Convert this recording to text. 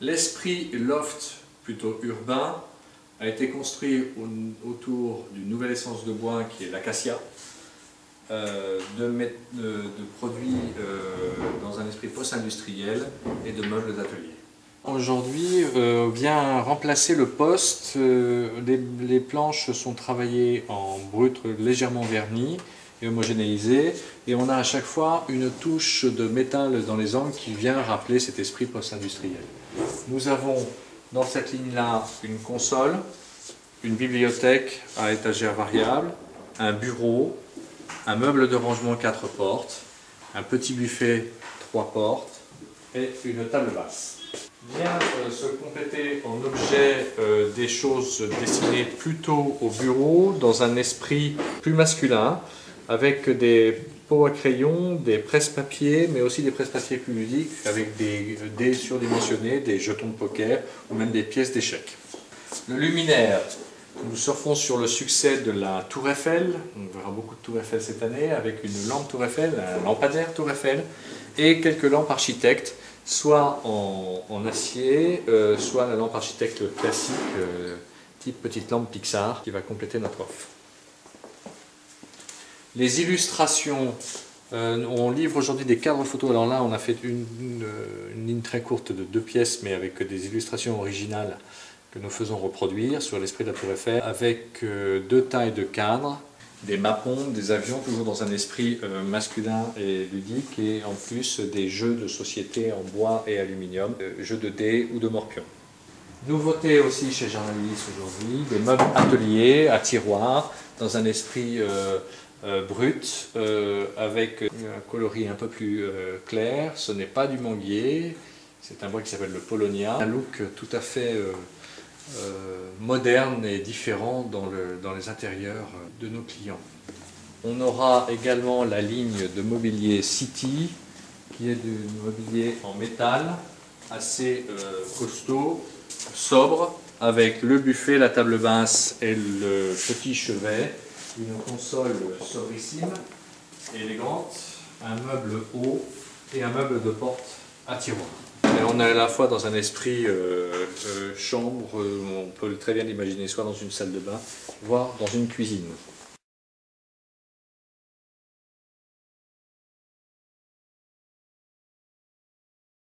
L'esprit loft, plutôt urbain, a été construit autour d'une nouvelle essence de bois qui est l'acacia, de produits dans un esprit post-industriel et de meubles d'atelier. Aujourd'hui vient remplacer le poste. Les planches sont travaillées en brut légèrement verni et homogénéisé, et on a à chaque fois une touche de métal dans les angles qui vient rappeler cet esprit post-industriel. Nous avons dans cette ligne-là une console, une bibliothèque à étagères variables, un bureau, un meuble de rangement 4 portes, un petit buffet 3 portes et une table basse. Vient se compléter en objet des choses destinées plutôt au bureau, dans un esprit plus masculin, avec des pots à crayon, des presse-papiers, mais aussi des presse-papiers plus ludiques, avec des dés surdimensionnés, des jetons de poker ou même des pièces d'échecs. Le luminaire, nous surfons sur le succès de la Tour Eiffel. On verra beaucoup de Tour Eiffel cette année, avec une lampe Tour Eiffel, un lampadaire Tour Eiffel, et quelques lampes architectes, soit en acier, soit la lampe architecte classique, type petite lampe Pixar, qui va compléter notre offre. Les illustrations, on livre aujourd'hui des cadres photos. Alors là, on a fait une ligne très courte de 2 pièces, mais avec des illustrations originales que nous faisons reproduire sur l'esprit de la Tour Eiffel, avec 2 tailles de cadres, des mappons, des avions, toujours dans un esprit masculin et ludique, et en plus des jeux de société en bois et aluminium, jeux de dés ou de morpions. Nouveauté aussi chez Jarnalis aujourd'hui, des meubles ateliers à tiroirs, dans un esprit brut, avec un coloris un peu plus clair. Ce n'est pas du manguier, c'est un bois qui s'appelle le Polonia. Un look tout à fait moderne et différent dans les intérieurs de nos clients. On aura également la ligne de mobilier City, qui est du mobilier en métal, assez costaud, sobre, avec le buffet, la table basse et le petit chevet, une console sobrissime, élégante, un meuble haut et un meuble de porte à tiroir. Et on est à la fois dans un esprit chambre, on peut très bien l'imaginer soit dans une salle de bain, voire dans une cuisine.